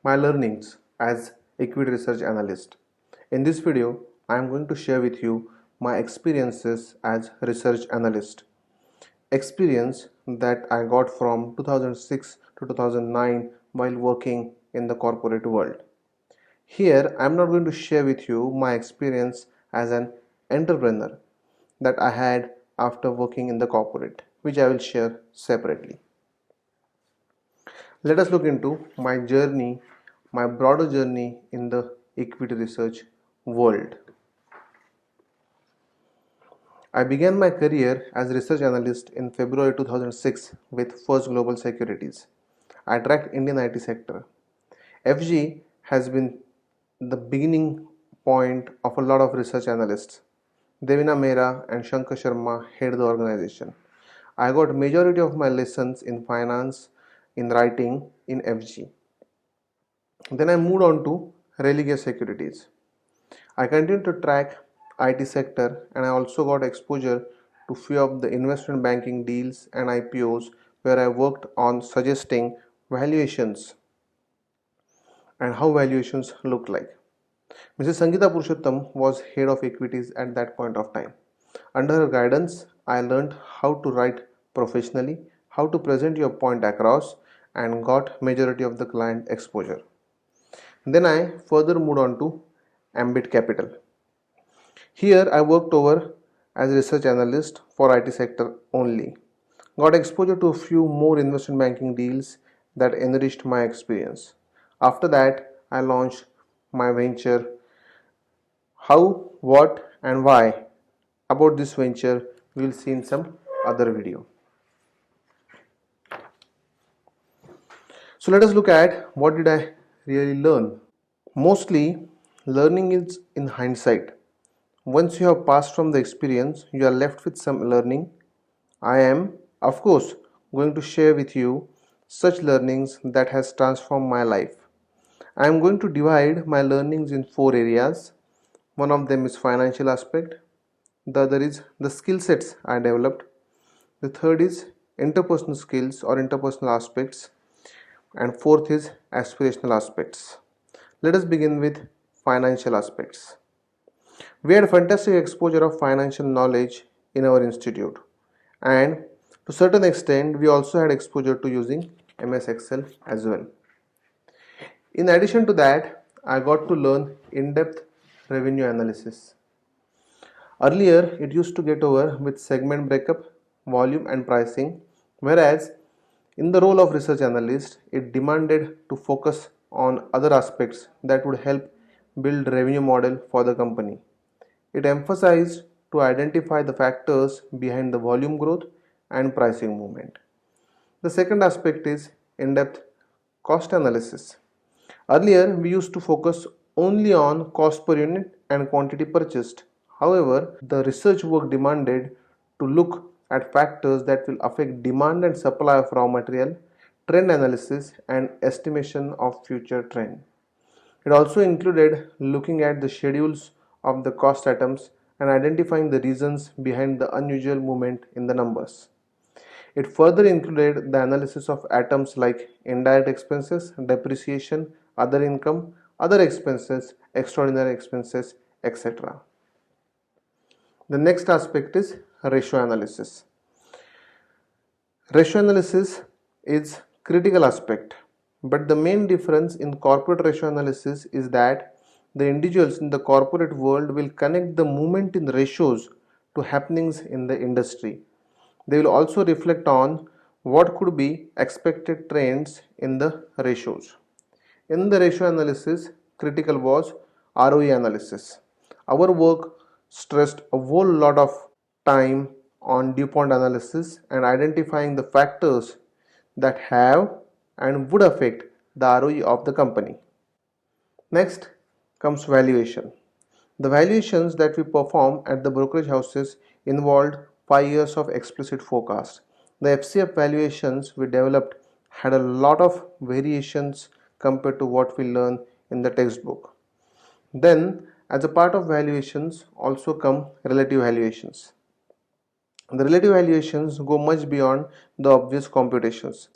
my learnings as equity research analyst. In this video, I am going to share with you my experiences as research analyst. Experience that I got from 2006 to 2009 while working in the corporate world. Here, I am not going to share with you my experience as an entrepreneur that I had after working in the corporate, which I will share separately. Let us look into my journey, my broader journey in the equity research world. I began my career as research analyst in February 2006 with First Global Securities. I tracked Indian IT sector. FG has been the beginning point of a lot of research analysts. Devina Mehra and Shankar Sharma head the organization. I got majority of my lessons in finance, in writing, in FG. Then I moved on to Religare Securities. I continued to track IT sector and I also got exposure to few of the investment banking deals and IPOs where I worked on suggesting valuations and how valuations look like. Mrs. Sangeeta Purushottam was head of equities at that point of time. Under her guidance, I learned how to write professionally, how to present your point across, and got majority of the client exposure. Then I further moved on to Ambit Capital. Here I worked over as research analyst for IT sector only. Got exposure to a few more investment banking deals that enriched my experience. After that, I launched my venture. How, what, and why about this venture we will see in some other video. So let us look at what did I really learn. Mostly learning is in hindsight. Once you have passed from the experience, you are left with some learning. I am, of course, going to share with you such learnings that has transformed my life. I am going to divide my learnings in 4 areas. One of them is financial aspect. The other is the skill sets I developed. The third is interpersonal skills or interpersonal aspects. And fourth is aspirational aspects. Let us begin with financial aspects. We had fantastic exposure of financial knowledge in our institute, and to a certain extent we also had exposure to using MS Excel as well. In addition to that, I got to learn in-depth revenue analysis. Earlier it used to get over with segment breakup, volume and pricing, whereas in the role of research analyst it demanded to focus on other aspects that would help build revenue model for the company. It emphasized to identify the factors behind the volume growth and pricing movement. The second aspect is in-depth cost analysis. Earlier, we used to focus only on cost per unit and quantity purchased. However, the research work demanded to look at factors that will affect demand and supply of raw material, trend analysis, and estimation of future trend. It also included looking at the schedules of the cost items and identifying the reasons behind the unusual movement in the numbers. It further included the analysis of items like indirect expenses, depreciation, other income, other expenses, extraordinary expenses, etc. The next aspect is ratio analysis. Ratio analysis is critical aspect, but the main difference in corporate ratio analysis is that the individuals in the corporate world will connect the movement in ratios to happenings in the industry. They will also reflect on what could be expected trends in the ratios. In the ratio analysis, critical was ROE analysis. Our work stressed a whole lot of time on DuPont analysis and identifying the factors that have and would affect the ROE of the company. Next comes valuation. The valuations that we perform at the brokerage houses involved 5 years of explicit forecast. The FCF valuations we developed had a lot of variations compared to what we learn in the textbook. Then, as a part of valuations also come relative valuations. The relative valuations go much beyond the obvious computations.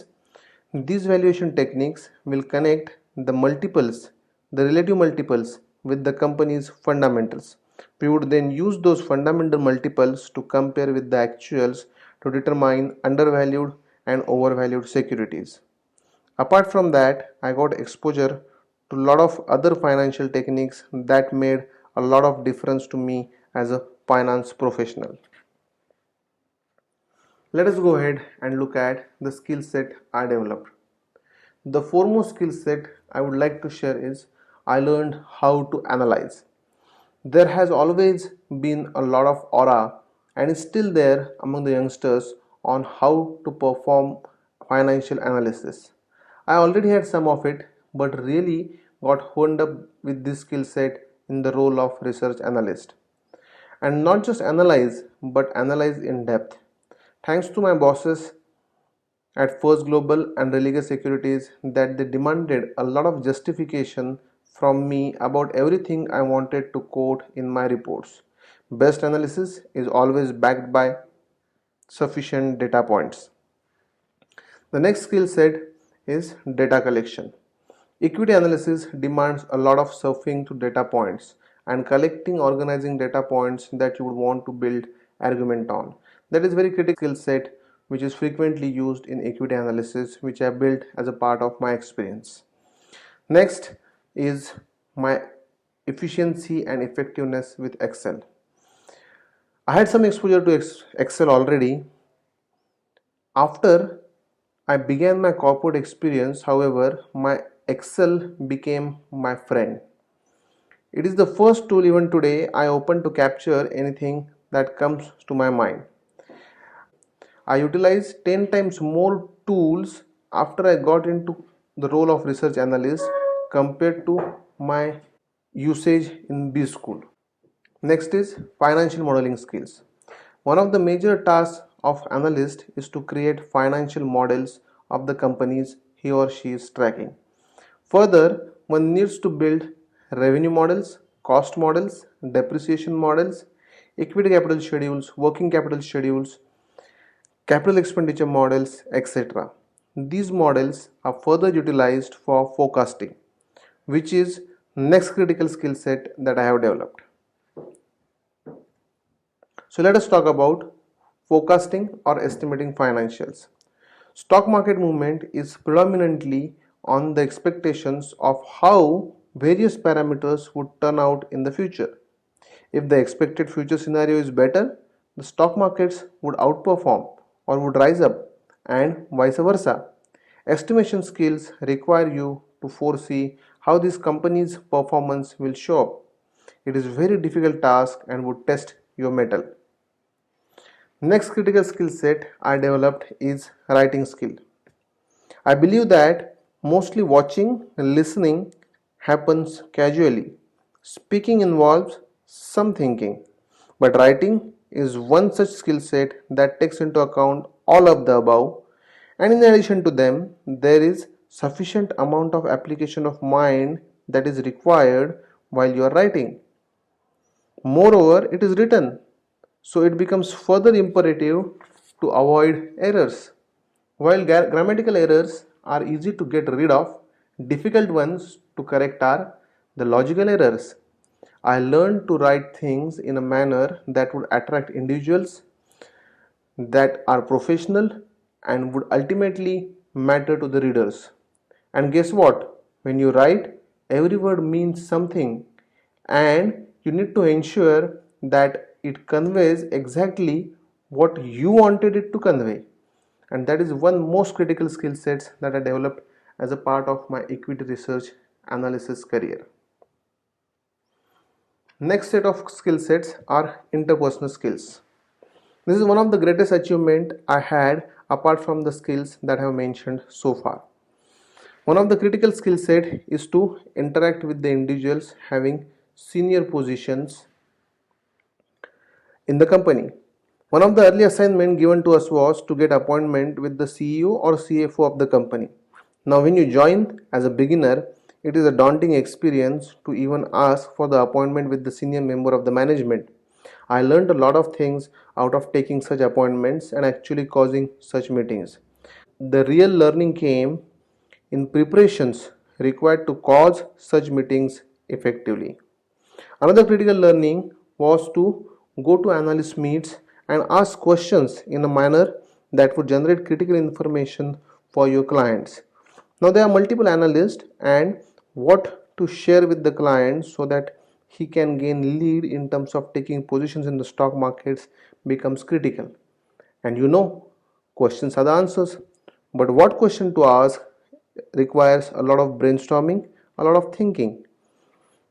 These valuation techniques will connect the multiples, the relative multiples with the company's fundamentals. We would then use those fundamental multiples to compare with the actuals to determine undervalued and overvalued securities. Apart from that, I got exposure to a lot of other financial techniques that made a lot of difference to me as a finance professional. Let us go ahead and look at the skill set I developed. The foremost skill set I would like to share is I learned how to analyze. There has always been a lot of aura and is still there among the youngsters on how to perform financial analysis. I already had some of it, but really got honed up with this skill set in the role of research analyst. And not just analyze, but analyze in depth. Thanks to my bosses at First Global and Religare Securities that they demanded a lot of justification from me about everything I wanted to quote in my reports. Best analysis is always backed by sufficient data points. The next skill set is data collection. Equity analysis demands a lot of surfing to data points and collecting organizing data points that you would want to build argument on. That is very critical skill set which is frequently used in equity analysis, which I built as a part of my experience. Next is my efficiency and effectiveness with Excel. I had some exposure to Excel already. After I began my corporate experience, however, my Excel became my friend. It is the first tool even today I open to capture anything that comes to my mind. I utilized 10 times more tools after I got into the role of research analyst compared to my usage in B school. Next is financial modeling skills. One of the major tasks of analyst is to create financial models of the companies he or she is tracking. Further, one needs to build revenue models, cost models, depreciation models, equity capital schedules, working capital schedules, capital expenditure models, etc. These models are further utilized for forecasting, which is next critical skill set that I have developed. So let us talk about forecasting or estimating financials. Stock market movement is predominantly on the expectations of how various parameters would turn out in the future. If the expected future scenario is better, the stock markets would outperform or would rise up, and vice versa. Estimation skills require you to foresee how this company's performance will show up. It is a very difficult task and would test your mettle. Next critical skill set I developed is writing skill. I believe that mostly watching and listening happens casually. Speaking involves some thinking, but writing is one such skill set that takes into account all of the above, and in addition to them, there is sufficient amount of application of mind that is required while you are writing. Moreover, it is written, so it becomes further imperative to avoid errors. While grammatical errors are easy to get rid of, difficult ones to correct are the logical errors. I learned to write things in a manner that would attract individuals that are professional and would ultimately matter to the readers. And guess what? When you write, every word means something, and you need to ensure that it conveys exactly what you wanted it to convey. And that is one most critical skill sets that I developed as a part of my equity research analysis career. Next set of skill sets are interpersonal skills. This is one of the greatest achievement I had apart from the skills that I have mentioned so far. One of the critical skill set is to interact with the individuals having senior positions in the company. One of the early assignments given to us was to get appointment with the CEO or CFO of the company. Now when you join as a beginner, it is a daunting experience to even ask for the appointment with the senior member of the management. I learned a lot of things out of taking such appointments and actually causing such meetings. The real learning came in preparations required to cause such meetings effectively. Another critical learning was to go to analyst meets and ask questions in a manner that would generate critical information for your clients. Now there are multiple analysts, and what to share with the client so that he can gain lead in terms of taking positions in the stock markets becomes critical. And questions are the answers, but what question to ask requires a lot of brainstorming, a lot of thinking,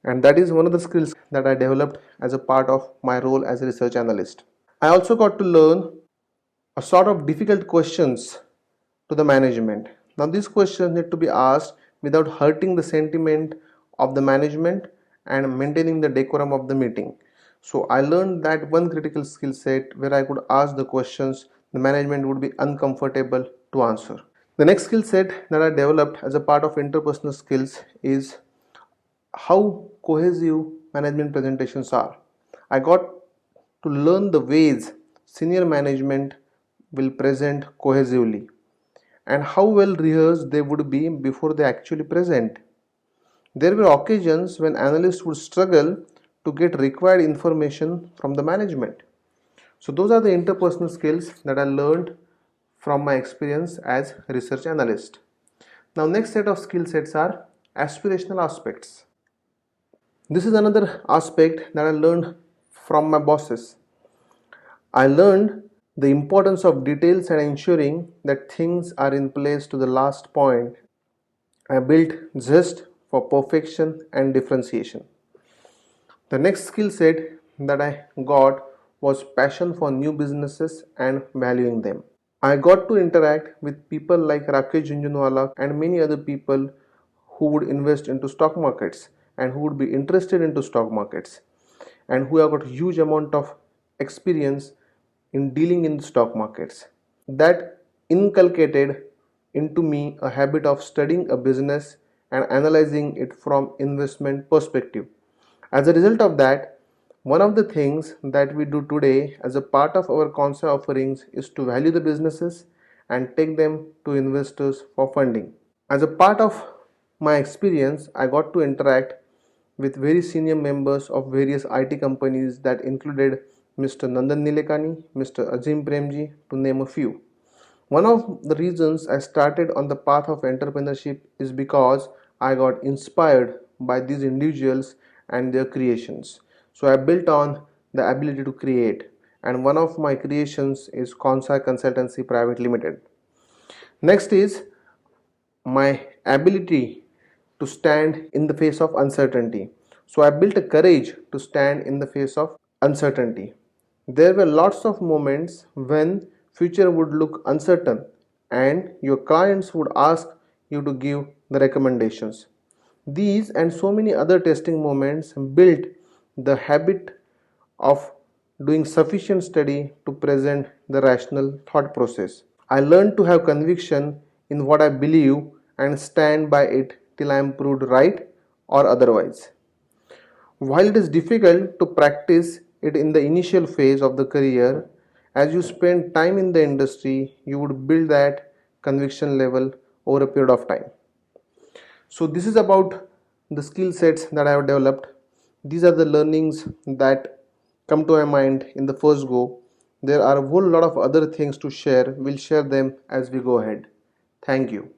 and that is one of the skills that I developed as a part of my role as a research analyst. I also got to learn a sort of difficult questions to the management. Now these questions need to be asked without hurting the sentiment of the management and maintaining the decorum of the meeting. So I learned that one critical skill set where I could ask the questions the management would be uncomfortable to answer. The next skill set that I developed as a part of interpersonal skills is how cohesive management presentations are. I got to learn the ways senior management will present cohesively and how well rehearsed they would be before they actually present. There were occasions when analysts would struggle to get required information from the management. So those are the interpersonal skills that I learned from my experience as a research analyst. Now next set of skill sets are aspirational aspects. This is another aspect that I learned from my bosses. I learned the importance of details and ensuring that things are in place to the last point. I built zest for perfection and differentiation. The next skill set that I got was passion for new businesses and valuing them. I got to interact with people like Rakesh Junjunwala and many other people who would invest into stock markets and who would be interested into stock markets and who have got a huge amount of experience in dealing in stock markets. That inculcated into me a habit of studying a business and analyzing it from investment perspective. As a result of that, one of the things that we do today as a part of our concept offerings is to value the businesses and take them to investors for funding. As a part of my experience, I got to interact with very senior members of various IT companies that included Mr. Nandan Nilekani, Mr. Azim Premji, to name a few. One of the reasons I started on the path of entrepreneurship is because I got inspired by these individuals and their creations. So I built on the ability to create, and one of my creations is Consai Consultancy Private Limited. Next is my ability to stand in the face of uncertainty. So I built a courage to stand in the face of uncertainty. There were lots of moments when future would look uncertain and your clients would ask you to give the recommendations. These and so many other testing moments built the habit of doing sufficient study to present the rational thought process. I learned to have conviction in what I believe and stand by it till I am proved right or otherwise. While it is difficult to practice it in the initial phase of the career, as you spend time in the industry, you would build that conviction level over a period of time. So this is about the skill sets that I have developed. These are the learnings that come to my mind in the first go. There are a whole lot of other things to share. We'll share them as we go ahead. Thank you.